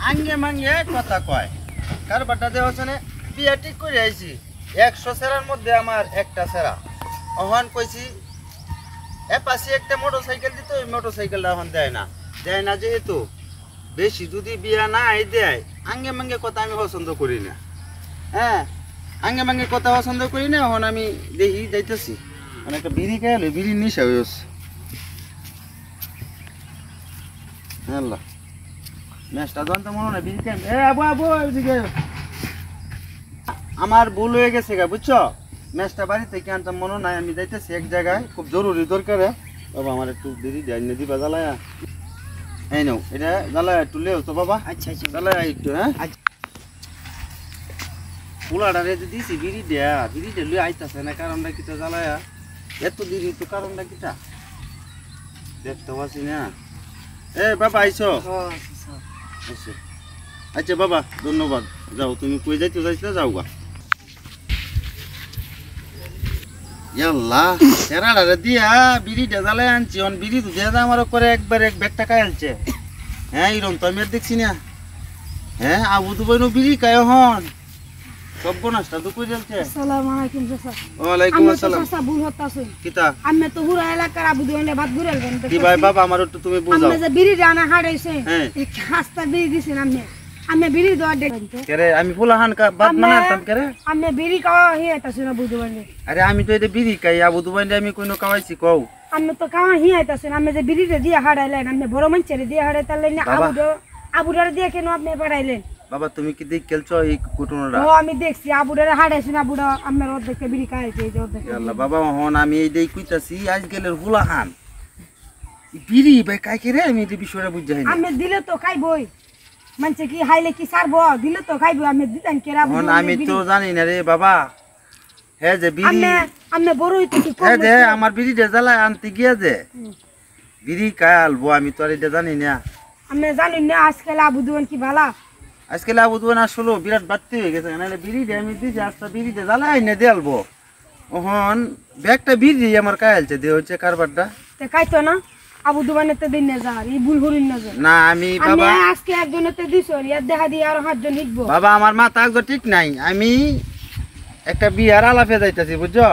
আঙ্গে মাঙ্গে কথা কয় কার বাটা দেওয়া আছে বিয়া ঠিক করে আইছি 100 সেরার মধ্যে আমার একটা সেরা অহন কইছি পাশে একটা মোটরসাইকেল দিত ওই মোটরসাইকেলটা এখন দেয় না যেহেতু বেশি যদি বিয়া না দেয় আঙ্গে মাঙ্গে কথা আমি পছন্দ করি না। হ্যাঁ আঙ্গে মাঙ্গে কথা পছন্দ করি না। এখন আমি দেখি যাইতেছি মানে একটা বিড়ি খাইলে বিড়ির নিশা হয়েছে। আল্লাহ ম্যাচটা জানতে মনে হয় বিড়ি খাই আমার ভুল হয়ে গেছে গা বুঝছো। ম্যাচটা বাড়ি থেকে আনতাম মনে নাই। আমি যাইতেছি এক জায়গায় খুব জরুরি দরকার। বাবা আমার একটু দেরি দেয় দিবা জ্বালায়া এই নাও এটা জ্বালায়া একটু লেও তো বাবা। আচ্ছা আচ্ছা জ্বালায়া একটু। হ্যাঁ পোলাটারে দিছি বিড়ি লুই আইতাছে না কারণটা কিটা জ্বালায়া এত দেরি তো কারণটা কিটা দেখতে পাচ্ছি না। এ বাবা আইছো? আচ্ছা বাবা ধন্যবাদ। যাও তুমি কই যাইতে চাইছিলে যাও গা। সেরাডারে দিয়া বিড়ি জ্বালায় আনছি অন বিড়ি তো দিয়া আমার করে একবার এক ব্যাগ টাকা আনছে। হ্যাঁ এরম তো আমি আর দেখছি না। হ্যাঁ আবু তো বইনো বিড়ি খায় হন সব নাস্তা তো কই যাচ্ছে। আসসালামু আলাইকুম চাচা। ওয়ালাইকুম আসসালাম। চাচা ভুল হতাছে কিতা আমি তো পুরা এলাকার আবু দোনে ভাত ঘুরাইবেন কি ভাই বাবা আমার একটু তুমি বুঝাও। আমি যে বিড়ি জানা হাড়াইছে এক হাস্তা বিড়ি দিছেন আমি বিড়ি দোয়া দেখেন তো কেরে আমি ফুলাহান কা বাদ মানাতাম কেরে আমি বিড়ি খাওয়া হিয়াইতাছি না বুঝু বানি। আরে আমি তো এটা বিড়ি খাই আবু দুবাইনে আমি কইনো খাওয়াইছি কও। আমি তো খাওয়া হিয়াইতাছেন আমি যে বিড়িতে দিয়ে হাড়াইলেন আমি বড় মানুষের দিয়ে হাড়াইতালেন না আবুডারে দিয়ে কেন আপনি বাড়াইলেন? বাবা তুমি কি দেখ খেলছো এই ঘটনাটা? ও আমি দেখছি আবুডারে হাড়াইছেন আবুডা আমার অর্ধেক বিড়ি খাইছে এই যে অর্ধেক। আল্লাহ বাবা হন আমি এই দেই কইতাছি আজ গেলের ফুলাহান বিড়ি ভাই কাই কে রে আমি এই বিষয়টা বুঝাই না। আমি দিলে তো খাইবই মানছে কি হাইলে কি সারবো দিলে তো খাইবো আমি দিতাম কেরা হন আমি তো জানি না রে বাবা। হে যে বিড়ি আমি বড়ই তো কি হে যে আমার বিড়ি জ্বালায় আনতে গিয়া যে বিড়ি কালবো আমি তো আর এটা জানি না। আমি জানি না আজকাল আবু দুয়ান কি ভালা আজকাল আবু দুয়ান আসলো বিরাট বাড়তি হয়ে গেছে নাহলে বিড়ি আমি দিছি আজটা বিড়ি জ্বালাই না দেলবো ওহন ব্যাগটা বিড়ি আমার কাইলছে দে হচ্ছে কারবারটা তে খাইতো না আবু দুয়ানেতে দিন না যা এই ভুল হরিন না যা না আমি বাবা আজকে একজনেতে দিছো ইয়ার দেখা দিয়ে আর হাতজন হিকবো বাবা আমার মাথা একদম ঠিক নাই। আমি একটা বিয়ার আলাপে যাইতাছি বুঝছো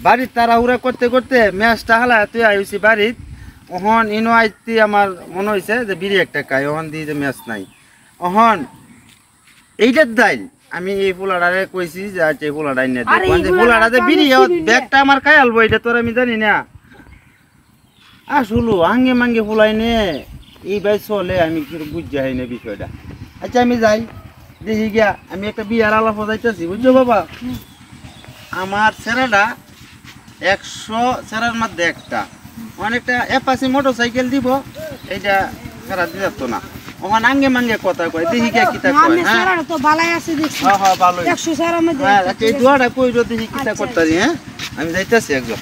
বাড়ির তাড়াহুড়া করতে করতে ম্যাচটা হালা তুই আইছি বাড়িত ওহন ইনো আইতি আমার মনে হয়েছে যে বিড়ি একটা খাই ওহন দিয়ে যে ম্যাচ নাই ওহন এইটার দাইল আমি এই পোলাটারে কইছি যে আচ্ছা এই পোলাটাই না দিয়ে পোলাটা যে বিড়ি ব্যাগটা আমার খাই আলবো এটা তোর আমি জানি না। আসলো আঙ্গে মাঙ্গে ফুলাই নে এই ভাই চলে আমি বুঝতে হয় না বিষয়টা। আচ্ছা আমি যাই দেখি গিয়া আমি একটা বিয়ার আলাপ যাইতেছি বুঝছো বাবা। আমার সেরাটা 100 সেরার মধ্যে একটা অনেকটা এপাশে মোটরসাইকেল দিব এইটা সেরা দিত না ওখানে আঙ্গে মাঙ্গে কথা কয় দেখি গিয়া কিতা কয়। হ্যাঁ তো ভালাই আছে দেখছি হ্যাঁ ভালোই 100 সেরার মধ্যে হ্যাঁ আচ্ছা এই দুয়াটা কইরো দেখি কিতা করতারি। হ্যাঁ আমি যাইতেছি একদম।